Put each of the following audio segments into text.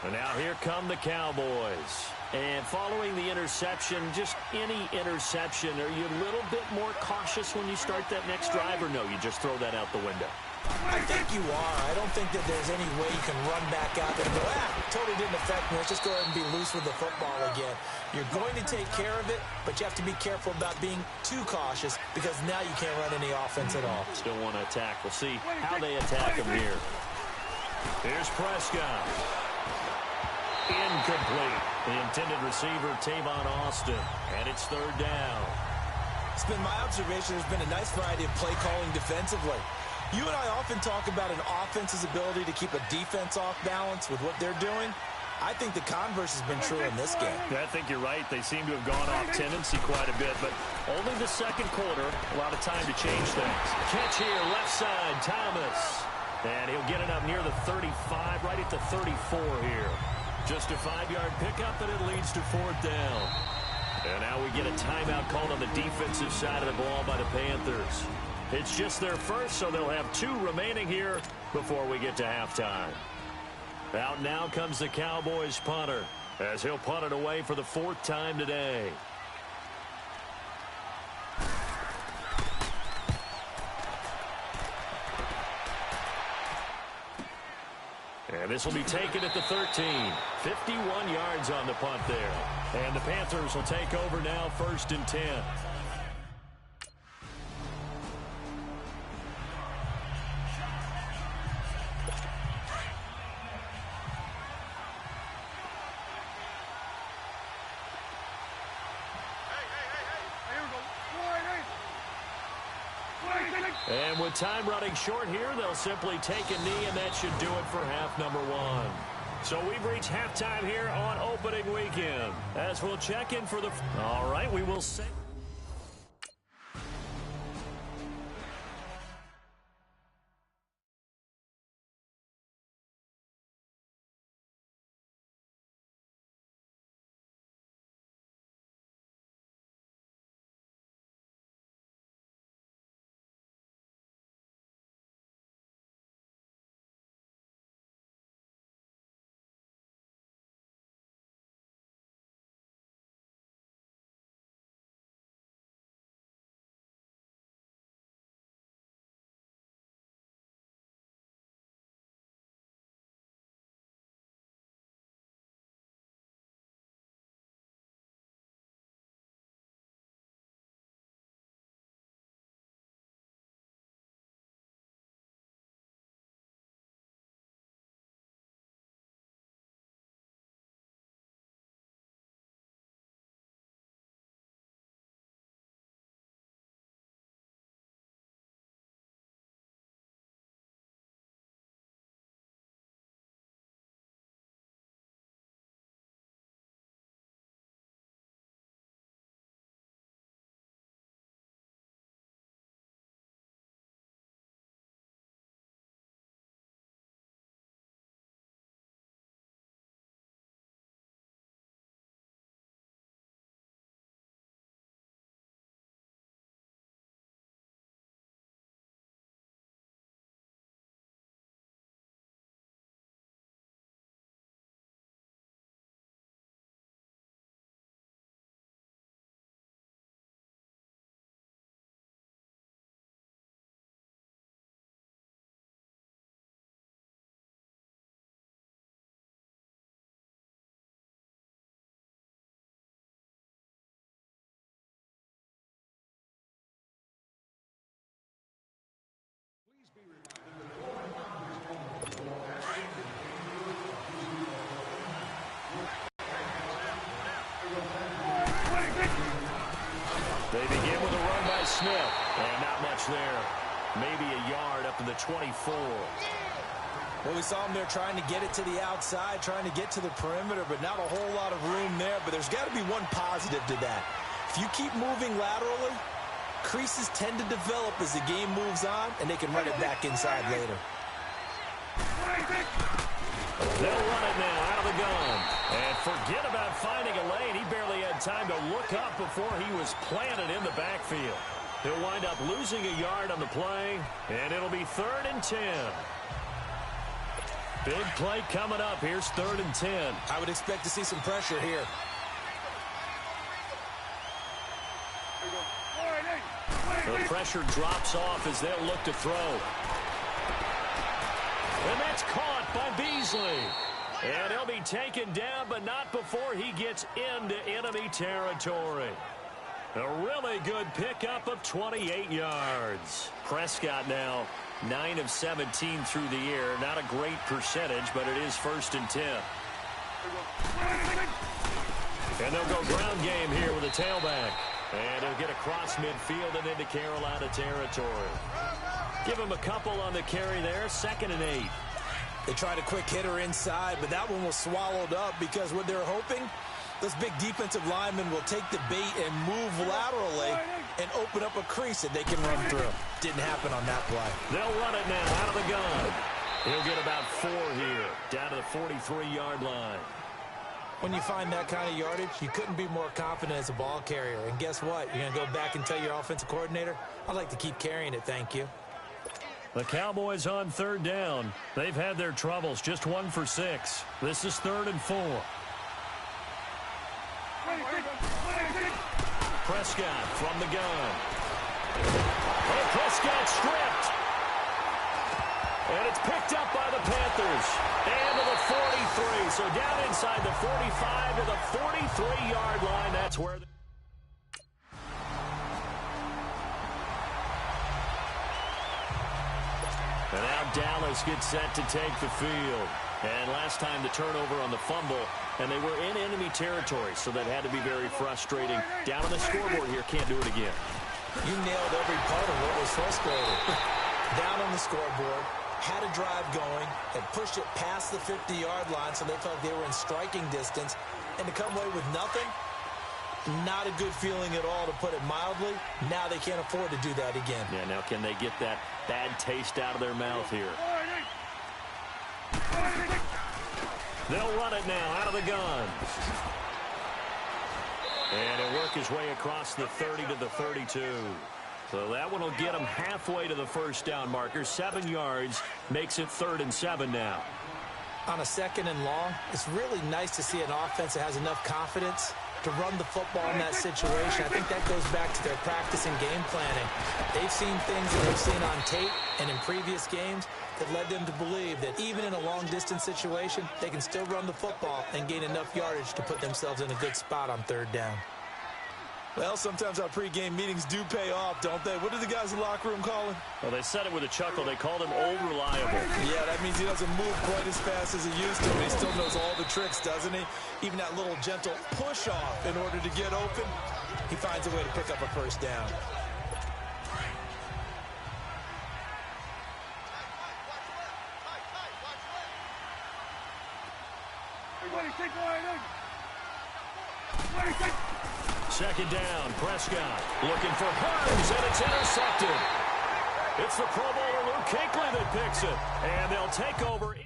And now here come the Cowboys. And following the interception, just any interception, are you a little bit more cautious when you start that next drive, or no, you just throw that out the window? I think you are. I don't think that there's any way you can run back out there and go, totally didn't affect me. Let's just go ahead and be loose with the football again. You're going to take care of it, but you have to be careful about being too cautious because now you can't run any offense at all. Still want to attack. We'll see how they attack him here. Here's Prescott. Incomplete. The intended receiver, Tavon Austin. And it's third down. It's been my observation there's been a nice variety of play calling defensively. You and I often talk about an offense's ability to keep a defense off balance with what they're doing. I think the converse has been true in this game. Yeah, I think you're right. They seem to have gone off tendency quite a bit, but only the second quarter, a lot of time to change things. Catch here, left side, Thomas. And he'll get it up near the 35, right at the 34 here. Just a 5-yard pickup, and it leads to fourth down. And now we get a timeout called on the defensive side of the ball by the Panthers. It's just their first, so they'll have 2 remaining here before we get to halftime. Out now comes the Cowboys punter, as he'll punt it away for the 4th time today. And this will be taken at the 13. 51 yards on the punt there. And the Panthers will take over now, 1st and 10. And with time running short here, they'll simply take a knee, and that should do it for half number 1. So we've reached halftime here on opening weekend. As we'll check in for the... All right, we will say... They begin with a run by Smith, and not much there. Maybe a yard up to the 24. Well, we saw him there trying to get it to the outside, trying to get to the perimeter, but not a whole lot of room there. But there's got to be one positive to that. If you keep moving laterally, creases tend to develop as the game moves on, and they can run it back inside later. They'll run it now out of the gun. And forget about finding a lane. He barely had time to look up before he was planted in the backfield. He'll wind up losing a yard on the play, and it'll be 3rd and 10. Big play coming up. Here's 3rd and 10. I would expect to see some pressure here. The pressure drops off as they'll look to throw. And that's caught by Beasley. And he'll be taken down, but not before he gets into enemy territory. A really good pickup of 28 yards. Prescott now 9 of 17 through the air. Not a great percentage, but it is 1st and 10. And they'll go ground game here with a tailback. And he'll get across midfield and into Carolina territory. Give him a couple on the carry there. 2nd and 8. They tried a quick hitter inside, but that one was swallowed up because what they're hoping, those big defensive linemen will take the bait and move laterally and open up a crease that they can run through. Didn't happen on that play. They'll run it now out of the gun. He'll get about 4 here, down to the 43-yard line. When you find that kind of yardage, you couldn't be more confident as a ball carrier. And guess what? You're going to go back and tell your offensive coordinator, I'd like to keep carrying it, thank you. The Cowboys on 3rd down. They've had their troubles, just 1 for 6. This is 3rd and 4. Prescott from the gun. Oh, Prescott stripped. And it's picked up by the Panthers. And to the 43. So down inside the 45 to the 43-yard line. That's where... And now Dallas gets set to take the field. And last time the turnover on the fumble, and they were in enemy territory, so that had to be very frustrating. Down on the scoreboard here, can't do it again. You nailed every part of what was frustrating. Down on the scoreboard, had a drive going, had pushed it past the 50-yard line, so they felt like they were in striking distance, and to come away with nothing, not a good feeling at all, to put it mildly. Now they can't afford to do that again. Yeah, now can they get that bad taste out of their mouth here? They'll run it now out of the gun. And he'll work his way across the 30 to the 32. So that one will get him halfway to the 1st down marker. 7 yards makes it 3rd and 7 now. On a 2nd and long, it's really nice to see an offense that has enough confidence to run the football in that situation. I think that goes back to their practice and game planning. They've seen things that they've seen on tape and in previous games that led them to believe that even in a long-distance situation, they can still run the football and gain enough yardage to put themselves in a good spot on 3rd down. Well, sometimes our pregame meetings do pay off, don't they? What do the guys in the locker room call him? Well, they said it with a chuckle. They called him Old Reliable. Yeah, that means he doesn't move quite as fast as he used to, but he still knows all the tricks, doesn't he? Even that little gentle push-off in order to get open, he finds a way to pick up a 1st down. Second down, Prescott looking for Hurns, and it's intercepted. It's the Pro Bowler Luke Kuechly that picks it, and they'll take over.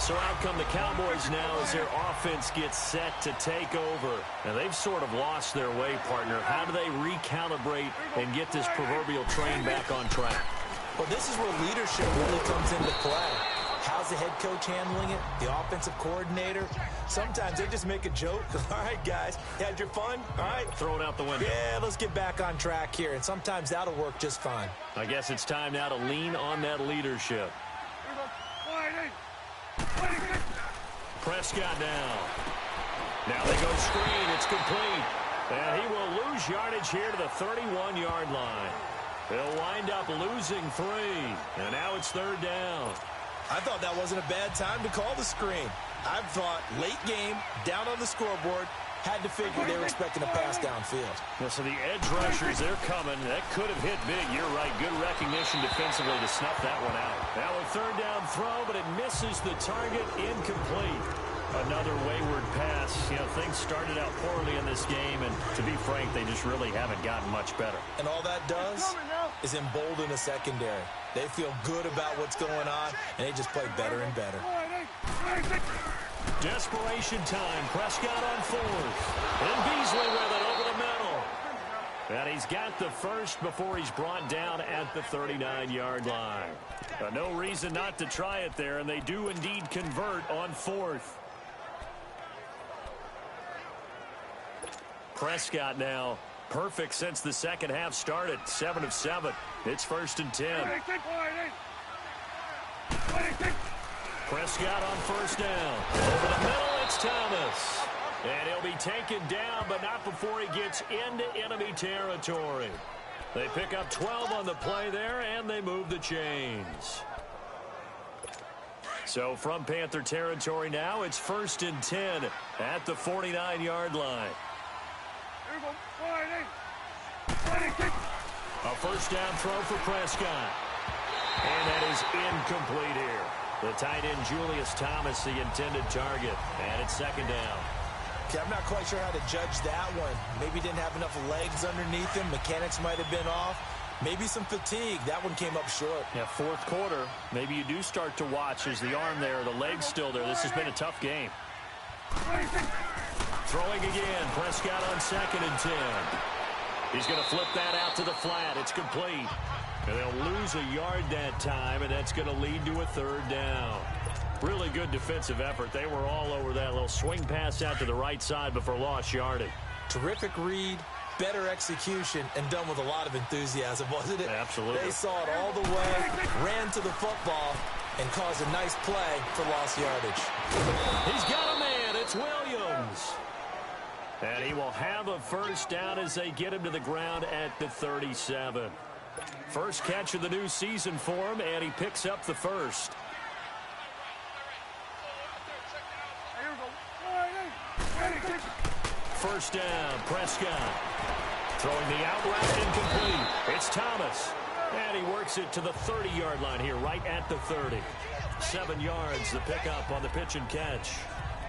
So out come the Cowboys now as their offense gets set to take over. And they've sort of lost their way, partner. How do they recalibrate and get this proverbial train back on track? Well, this is where leadership really comes into play. How's the head coach handling it? The offensive coordinator? Sometimes they just make a joke. All right, guys, you had your fun? All right. Throw it out the window. Yeah, let's get back on track here. And sometimes that'll work just fine. I guess it's time now to lean on that leadership. Prescott now. Now they go screen. It's complete. And he will lose yardage here to the 31-yard line. They'll wind up losing 3. And now it's 3rd down. I thought that wasn't a bad time to call the screen. I thought late game, down on the scoreboard, had to figure they were expecting a pass downfield. Yeah, so the edge rushers, they're coming. That could have hit big. You're right. Good recognition defensively to snuff that one out. Now a 3rd down throw, but it misses the target. Incomplete. Another wayward pass. You know, things started out poorly in this game, and to be frank, they just really haven't gotten much better. And all that does is embolden a secondary. They feel good about what's going on, and they just play better and better. Desperation time. Prescott on 4th. And Beasley with it over the middle. And he's got the first before he's brought down at the 39-yard line. No reason not to try it there, and they do indeed convert on fourth. Prescott now perfect since the second half started. 7 of 7. It's 1st and 10. Prescott on first down. Over the middle, it's Thomas. And he'll be taken down, but not before he gets into enemy territory. They pick up 12 on the play there, and they move the chains. So from Panther territory now, it's 1st and 10 at the 49-yard line. A first down throw for Prescott. And that is incomplete here. The tight end, Julius Thomas, the intended target. And it's 2nd down. Okay, I'm not quite sure how to judge that one. Maybe didn't have enough legs underneath him. Mechanics might have been off. Maybe some fatigue. That one came up short. Yeah, 4th quarter. Maybe you do start to watch as the arm there, the leg's still there. This has been a tough game. Throwing again. Prescott on 2nd and 10. He's going to flip that out to the flat. It's complete. And they'll lose a yard that time, and that's going to lead to a 3rd down. Really good defensive effort. They were all over that little swing pass out to the right side before lost yardage. Terrific read, better execution, and done with a lot of enthusiasm, wasn't it? Absolutely. They saw it all the way, ran to the football, and caused a nice play for lost yardage. He's got a man. It's Williams. And he will have a first down as they get him to the ground at the 37. First catch of the new season for him, and he picks up the first. First down, Prescott. Throwing the out route incomplete. It's Thomas. And he works it to the 30-yard line here, right at the 30. 7 yards, the pickup on the pitch and catch.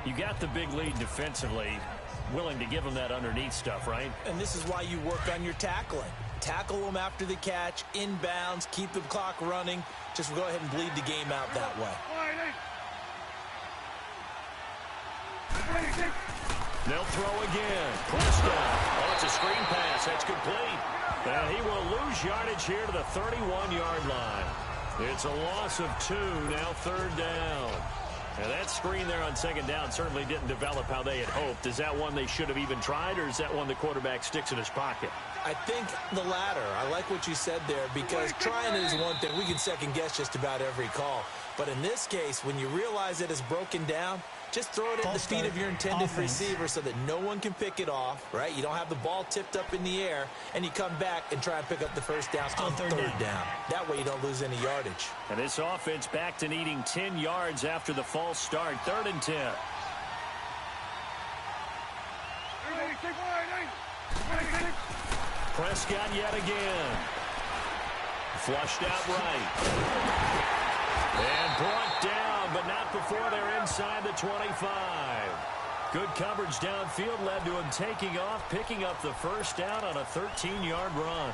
You got the big lead defensively. Willing to give him that underneath stuff, right? And this is why you work on your tackling. Tackle them after the catch, inbounds, keep the clock running. Just go ahead and bleed the game out that way. They'll throw again. Prescott. Oh, it's a screen pass. That's complete. And he will lose yardage here to the 31-yard line. It's a loss of 2, now 3rd down. And that screen there on 2nd down certainly didn't develop how they had hoped. Is that one they should have even tried, or is that one the quarterback sticks in his pocket? I think the latter. I like what you said there, because trying is one thing. We can second-guess just about every call. But in this case, when you realize it is broken down, just throw it at the feet of your intended receiver so that no one can pick it off, right? You don't have the ball tipped up in the air, and you come back and try and pick up the first down on 3rd down. That way you don't lose any yardage. And this offense back to needing 10 yards after the false start. 3rd and 10. Prescott yet again. Flushed out right. And brought down, but not before they're inside the 25. Good coverage downfield led to him taking off, picking up the first down on a 13-yard run.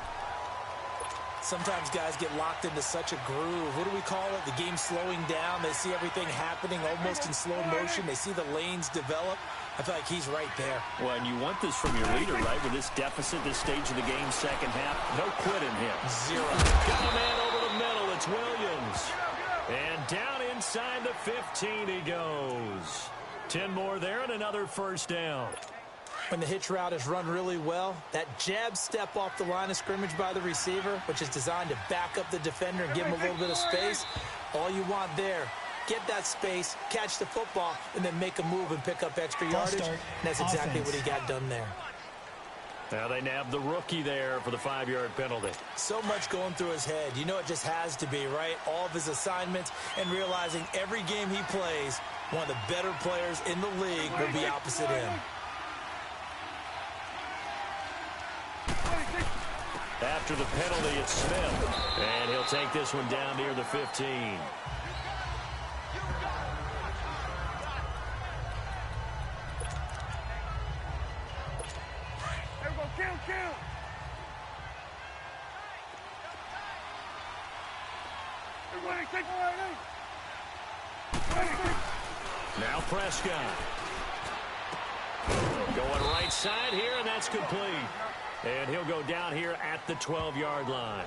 Sometimes guys get locked into such a groove. What do we call it? The game slowing down. They see everything happening almost in slow motion. They see the lanes develop. I feel like he's right there. Well, and you want this from your leader, right? With this deficit, this stage of the game, second half, no quit in him. 0. Got a man over the middle. It's Williams. And down inside the 15 he goes. 10 more there and another first down. When the hitch route is run really well, that jab step off the line of scrimmage by the receiver, which is designed to back up the defender and give him a little bit of space, all you want there, get that space, catch the football, and then make a move and pick up extra yardage. And that's exactly what he got done there. Now they nab the rookie there for the 5-yard penalty. So much going through his head. You know it just has to be, right? All of his assignments and realizing every game he plays, one of the better players in the league will be opposite him. After the penalty, it's Smith. And he'll take this one down near the 15. Now Prescott. Going right side here, and that's complete. And he'll go down here at the 12-yard line.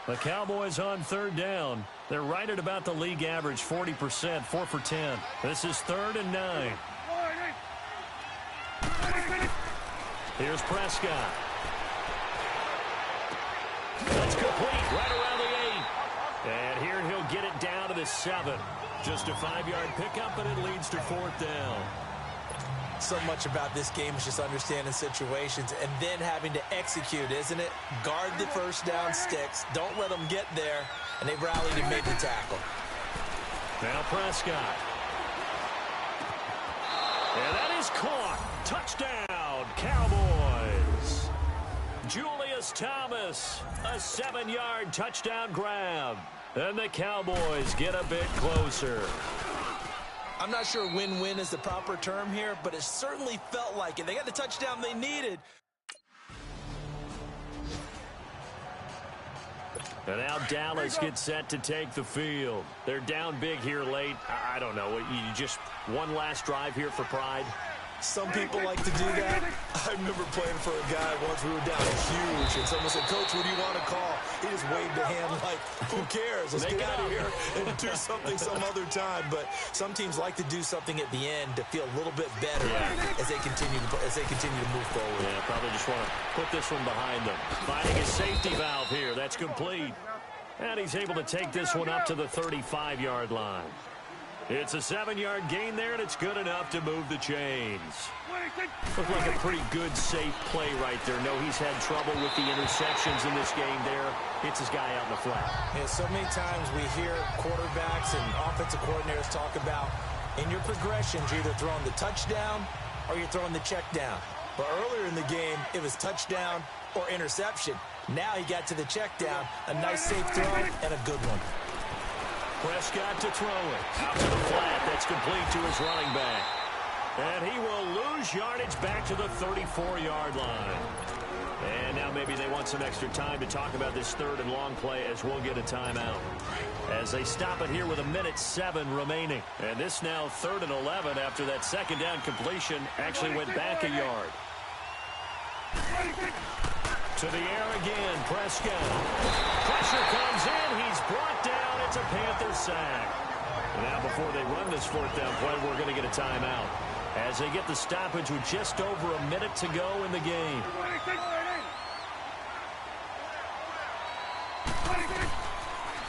The Cowboys on third down. They're right at about the league average, 40%, 4 for 10. This is 3rd and 9. Here's Prescott. That's complete right around the 8. And here he'll get it down to the 7. Just a 5-yard pickup, and it leads to 4th down. So much about this game is just understanding situations and then having to execute, isn't it? Guard the first down sticks. Don't let them get there. And they rallied and made the tackle. Now Prescott. And that is caught. Touchdown, Cowboys. Julius Thomas, a 7-yard touchdown grab. And the Cowboys get a bit closer. I'm not sure win-win is the proper term here, but it certainly felt like it. They got the touchdown they needed. And now Dallas gets set to take the field. They're down big here late. I don't know. You just one last drive here for pride? Some people like to do that. I remember playing for a guy once. We were down huge, and someone said, "Coach, what do you want to call?" He just waved a hand like, "Who cares? Let's get out of here and do something some other time." But some teams like to do something at the end to feel a little bit better as they continue to move forward. Yeah, probably just want to put this one behind them. Finding a safety valve here. That's complete. And he's able to take this one up to the 35-yard line. It's a 7-yard gain there, and it's good enough to move the chains. Looked like a pretty good, safe play right there. No, he's had trouble with the interceptions in this game there. Hits his guy out in the flat. Yeah, so many times we hear quarterbacks and offensive coordinators talk about in your progressions, you're either throwing the touchdown or you're throwing the check down. But earlier in the game, it was touchdown or interception. Now he got to the check down, a nice safe throw, and a good one. Prescott to throw it. Out to the flat. That's complete to his running back. And he will lose yardage back to the 34-yard line. And now maybe they want some extra time to talk about this 3rd and long play as we'll get a timeout. As they stop it here with 1:07 remaining. And this now 3rd and 11 after that 2nd down completion actually went back a yard. To the air again, Prescott. Pressure comes in. He's brought down. It's a Panther sack. Now before they run this 4th down play, we're going to get a timeout. As they get the stoppage with just over a minute to go in the game.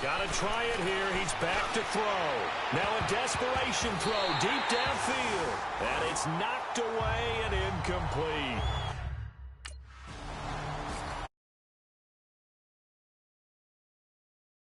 Got to try it here. He's back to throw. Now a desperation throw deep downfield. And it's knocked away and incomplete.